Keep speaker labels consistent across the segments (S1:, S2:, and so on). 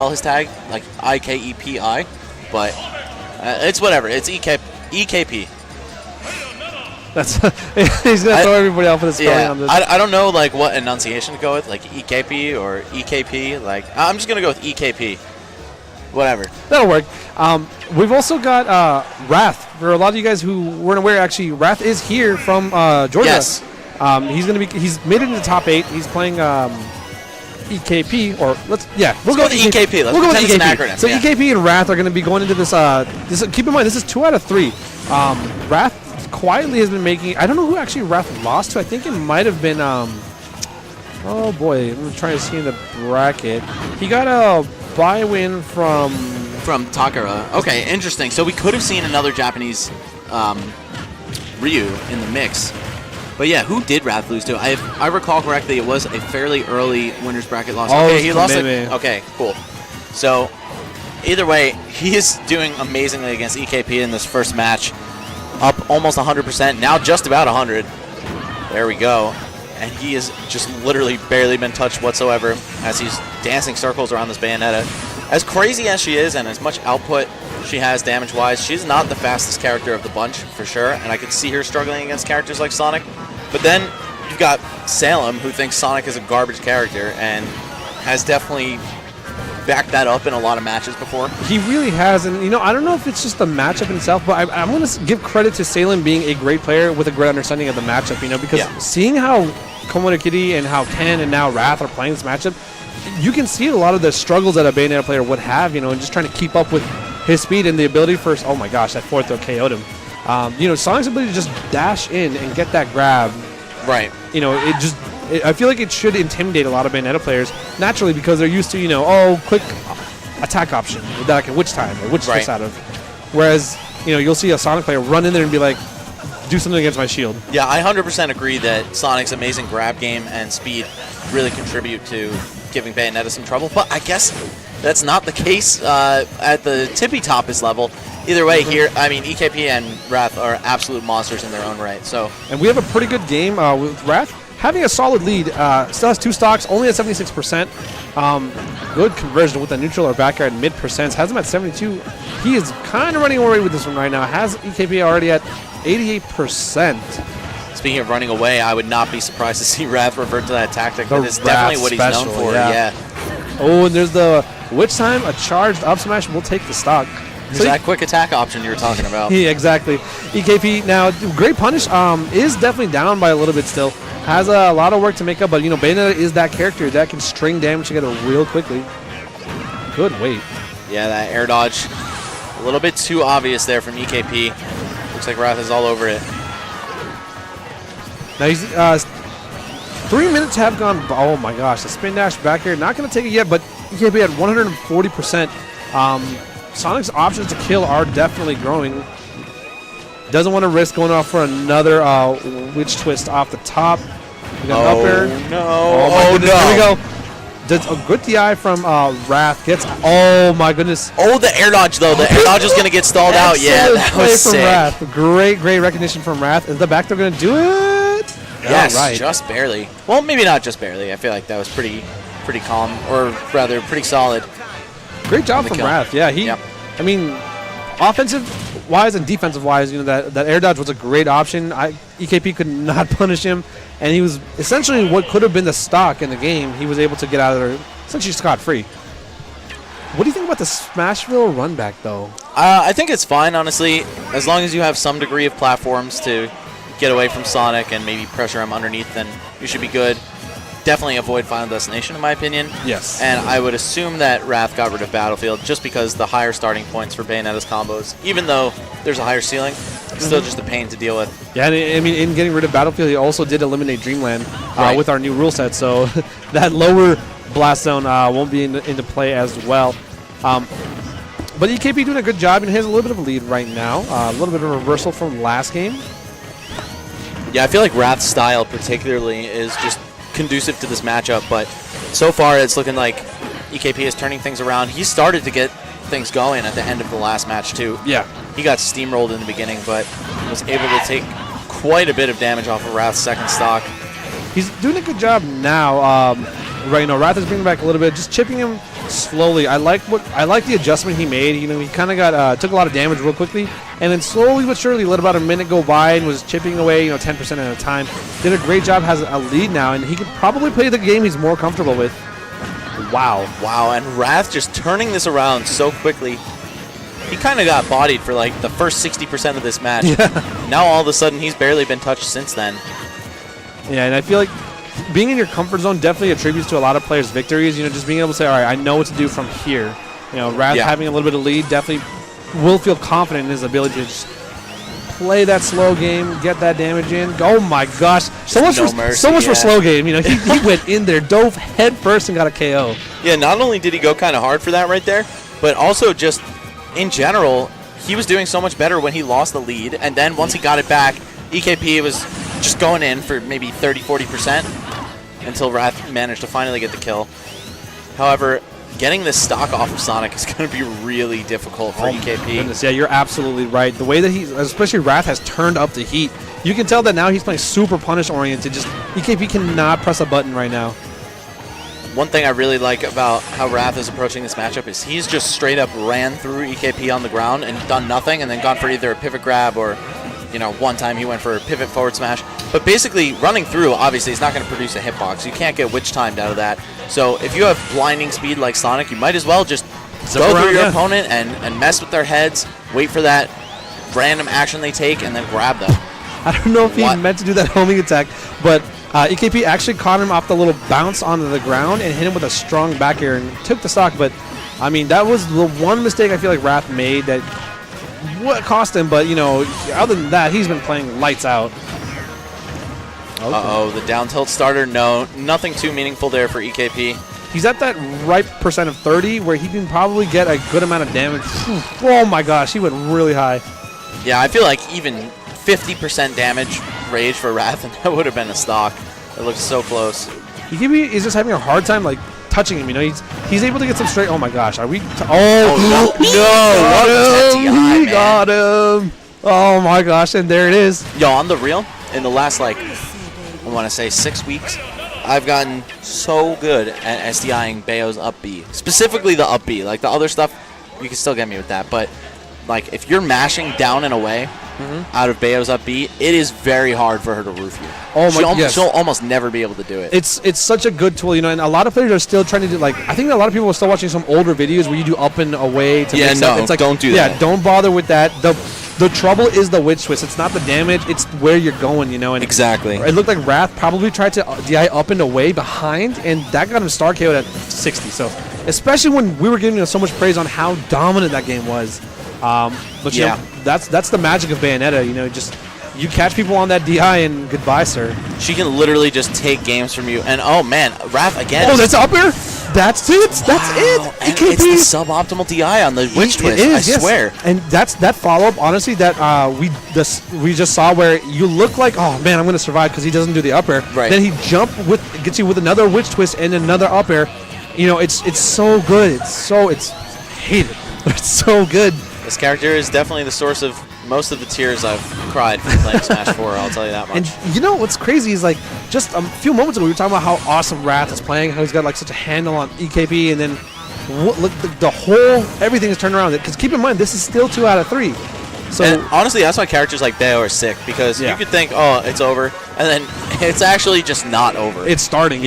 S1: his tag, like IKEPI, but it's whatever. It's EKP.
S2: That's he's gonna throw everybody off with his spelling on this.
S1: I don't know like what enunciation to go with, like EKP or EKP. Like I'm just gonna go with EKP. Whatever.
S2: That'll work. We've also got Wrath. For a lot of you guys who weren't aware, actually, Wrath is here from Georgia.
S1: Yes.
S2: He's made it into top 8. He's playing EKP, or we'll go with
S1: EKP.
S2: We'll go with
S1: EKP.
S2: EKP. So EKP and Wrath are going to be going into this. Keep in mind, this is 2 out of 3. Wrath quietly has been making. I don't know who actually Wrath lost to. I think it might have been. Oh boy, I'm trying to see in the bracket. He got a bye win from
S1: Takara. Okay, interesting. So we could have seen another Japanese Ryu in the mix. But yeah, who did Wrath lose to? I recall correctly, it was a fairly early winners bracket loss.
S2: Oh,
S1: okay, he lost.
S2: Okay,
S1: cool. So either way, he is doing amazingly against EKP in this first match. Up almost 100%, now just about 100. There we go. And he has just literally barely been touched whatsoever as he's dancing circles around this Bayonetta. As crazy as she is and as much output she has damage-wise, she's not the fastest character of the bunch, for sure, and I could see her struggling against characters like Sonic. But then you've got Salem, who thinks Sonic is a garbage character and has definitely backed that up in a lot of matches before.
S2: He really has, and I don't know if it's just the matchup itself, but I'm going to give credit to Salem being a great player with a great understanding of the matchup, because seeing how Komodo Kitty and how Ken and now Wrath are playing this matchup, you can see a lot of the struggles that a Bayonetta player would have, and just trying to keep up with his speed and the ability for, oh my gosh, that forward throw KO'd him. Sonic's ability to just dash in and get that grab.
S1: Right.
S2: I feel like it should intimidate a lot of Bayonetta players naturally because they're used to, quick attack option that I can witch time or witch twist out of. Whereas, you'll see a Sonic player run in there and be like, do something against my shield.
S1: Yeah, I 100% agree that Sonic's amazing grab game and speed really contribute to giving Bayonetta some trouble, but I guess that's not the case at the tippy toppest level. Either way, here, EKP and Wrath are absolute monsters in their own right.
S2: And we have a pretty good game with Wrath having a solid lead. Still has 2 stocks, only at 76%. Good conversion with the neutral or backyard mid percents. Has him at 72. He is kind of running away with this one right now. Has EKP already at 88%.
S1: Speaking of running away, I would not be surprised to see Wrath revert to that tactic. That is definitely what he's known for. Yeah.
S2: Oh, and there's the witch time. A charged up smash will take the stock.
S1: There's that quick attack option you were talking about.
S2: Yeah, exactly. EKP now, great punish. Is definitely down by a little bit still. Has a lot of work to make up, but Bayonetta is that character that can string damage together real quickly. Good weight.
S1: Yeah, that air dodge, a little bit too obvious there from EKP. Looks like Wrath is all over it.
S2: Now he's 3 minutes have gone. Oh my gosh, the spin dash back here, not going to take it yet, but EKP at 140%. Sonic's options to kill are definitely growing. Doesn't want to risk going off for another witch twist off the top. We got an up air.
S1: No.
S2: Oh, no. Here we go. Does a good DI from Wrath. Gets. Oh, my goodness.
S1: Oh, the air dodge, though. The air dodge is going to get stalled out. Yeah, that was sick.
S2: Wrath. Great recognition from Wrath. Is the back throw going to do it?
S1: Yes, just barely. Well, maybe not just barely. I feel like that was pretty calm, or rather, pretty solid.
S2: Great job from Wrath. Yeah, offensive-wise and defensive-wise, that air dodge was a great option. EKP could not punish him, and he was essentially what could have been the stock in the game. He was able to get out of there essentially scot-free. What do you think about the Smashville run back, though?
S1: I think it's fine, honestly, as long as you have some degree of platforms to get away from Sonic and maybe pressure him underneath, then you should be good. Definitely avoid Final Destination, in my opinion.
S2: Yes.
S1: And I would assume that Wrath got rid of Battlefield just because the higher starting points for Bayonetta's combos, even though there's a higher ceiling, it's still just a pain to deal with.
S2: Yeah, and in getting rid of Battlefield, he also did eliminate Dreamland with our new rule set, so that lower blast zone won't be into play as well. But EKP doing a good job, and he has a little bit of a lead right now. A little bit of a reversal from last game.
S1: Yeah, I feel like Wrath's style particularly is just conducive to this matchup, but so far it's looking like EKP is turning things around. He started to get things going at the end of the last match too.
S2: Yeah.
S1: He got steamrolled in the beginning, but was able to take quite a bit of damage off of Wrath's second stock.
S2: He's doing a good job now. Wrath is bringing back a little bit, just chipping him slowly. I like the adjustment he made. You know, he kind of got took a lot of damage real quickly, and then slowly but surely let about a minute go by and was chipping away, 10% at a time. Did a great job. Has a lead now, and he could probably play the game he's more comfortable with. Wow.
S1: Wow, and Wrath just turning this around so quickly. He kind of got bodied for like the first 60% of this match. Yeah. Now all of a sudden he's barely been touched since then.
S2: Yeah, and I feel like being in your comfort zone definitely attributes to a lot of players' victories. Just being able to say, all right, I know what to do from here. Wrath having a little bit of lead definitely will feel confident in his ability to just play that slow game, get that damage in. Oh my gosh, so much for slow game. He went in there, dove head first, and got a KO.
S1: Yeah, not only did he go kind of hard for that right there, but also just in general, he was doing so much better when he lost the lead, and then once he got it back, EKP was just going in for maybe 30-40% until Wrath managed to finally get the kill. However, getting this stock off of Sonic is going to be really difficult for EKP.
S2: Goodness, yeah, you're absolutely right. The way that especially Wrath has turned up the heat, you can tell that now he's playing super punish-oriented. Just EKP cannot press a button right now.
S1: One thing I really like about how Wrath is approaching this matchup is he's just straight up ran through EKP on the ground and done nothing, and then gone for either a pivot grab or, one time he went for a pivot forward smash. But basically, running through, obviously, is not going to produce a hitbox. You can't get witch timed out of that. So if you have blinding speed like Sonic, you might as well just go through your opponent and mess with their heads, wait for that random action they take, and then grab them.
S2: I don't know if he meant to do that homing attack, but EKP actually caught him off the little bounce onto the ground and hit him with a strong back air and took the stock. But, I mean, that was the one mistake I feel like Wrath made that what cost him. But, other than that, he's been playing lights out. Okay.
S1: Uh-oh, the down tilt starter. No, nothing too meaningful there for EKP.
S2: He's at that right percent of 30 where he can probably get a good amount of damage. Oh, my gosh, he went really high.
S1: Yeah, I feel like even 50% damage rage for Wrath, and that would have been a stock. It looks so close.
S2: EKP is just having a hard time, touching him. He's able to get some straight. Oh, my gosh. Are we?
S1: No.
S2: He got him. Oh, my gosh. And there it is.
S1: Yo, on the real, in the last, I want to say 6 weeks, I've gotten so good at SDIing Bayo's up B. Specifically the up B. The other stuff, you can still get me with that. But, if you're mashing down and away out of Bayo's up B, it is very hard for her to roof you.
S2: Oh my!
S1: She'll almost never be able to do it.
S2: It's such a good tool, and a lot of players are still trying to do, I think a lot of people are still watching some older videos where you do up and away to mix up. It's
S1: don't do that.
S2: Yeah, don't bother with that. The trouble is the witch twist. It's not the damage. It's where you're going, And
S1: exactly.
S2: It looked like Wrath probably tried to DI up and away behind, and that got him star KO'd at 60. So, especially when we were giving so much praise on how dominant that game was. But that's the magic of Bayonetta. Just you catch people on that DI and goodbye, sir.
S1: She can literally just take games from you. And oh man, Wrath again.
S2: Oh, that's up air. That's it. That's it.
S1: And it's the suboptimal DI on the witch twist. I swear.
S2: And that's that follow up. Honestly, that we just saw where you look like, oh man, I'm gonna survive because he doesn't do the up air.
S1: Right.
S2: Then he gets you with another witch twist and another up air. It's so good. It's hated. It's so good.
S1: This character is definitely the source of most of the tears I've cried from playing Smash 4, I'll tell you that much.
S2: And what's crazy is just a few moments ago we were talking about how awesome Wrath is playing, how he's got such a handle on EKP, and then look, the whole everything is turned around. Because keep in mind, this is still 2 out of 3. So
S1: and honestly, that's why characters like Bayo are sick, because you could think, oh, it's over, and then it's actually just not over.
S2: It's starting.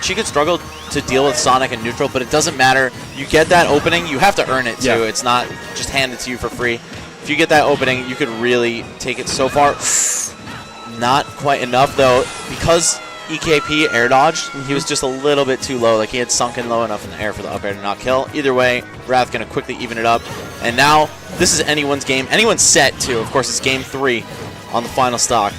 S1: She could struggle to deal with Sonic and neutral, but it doesn't matter. You get that opening, you have to earn it too. Yeah. It's not just handed to you for free. If you get that opening, you could really take it so far. Not quite enough though, because EKP air dodged. He was just a little bit too low. He had sunken low enough in the air for the up air to not kill. Either way, Wrath gonna quickly even it up. And now this is anyone's game. Anyone's set too. Of course, it's game 3 on the final stock.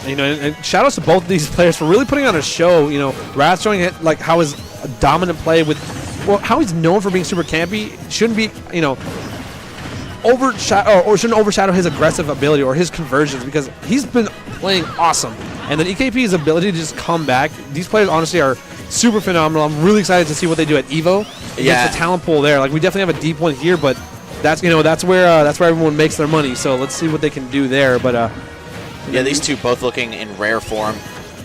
S2: And shout outs to both of these players for really putting on a show. Wrath showing it how his dominant play with, how he's known for being super campy shouldn't be, shouldn't overshadow his aggressive ability or his conversions, because he's been playing awesome. And then EKP's ability to just come back. These players honestly are super phenomenal. I'm really excited to see what they do at EVO against the talent pool there. We definitely have a deep one here, but that's that's where everyone makes their money. So let's see what they can do there. But
S1: these two both looking in rare form.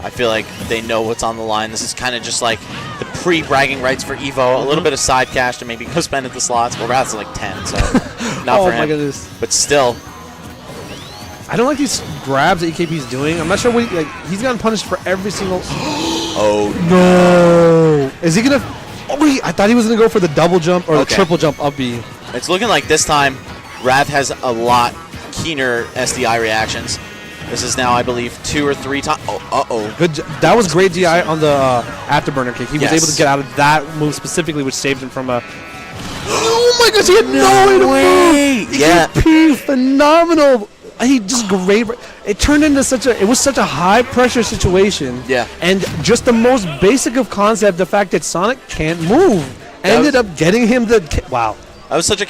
S1: I feel like they know what's on the line. This is kind of just like the pre-bragging rights for Evo, a little bit of side cash to maybe go spend at the slots. Well, Wrath's like 10, so not for him.
S2: Oh my goodness.
S1: But still.
S2: I don't like these grabs that EKP's doing. I'm not sure what he's gotten punished for every single.
S1: Oh
S2: no! Is he gonna? Oh wait, I thought he was gonna go for the double jump or the triple jump up B.
S1: It's looking like this time Wrath has a lot keener SDI reactions. This is now, I believe, 2 or 3 times. Oh,
S2: Good. That was great DI on the afterburner kick. He was able to get out of that move specifically, which saved him from a. Oh my gosh! He had no way to move. EKP, phenomenal. He just great. It turned into it was such a high pressure situation.
S1: Yeah.
S2: And just the most basic of concept, the fact that Sonic can't move, ended up getting him the. Wow.
S1: That was such a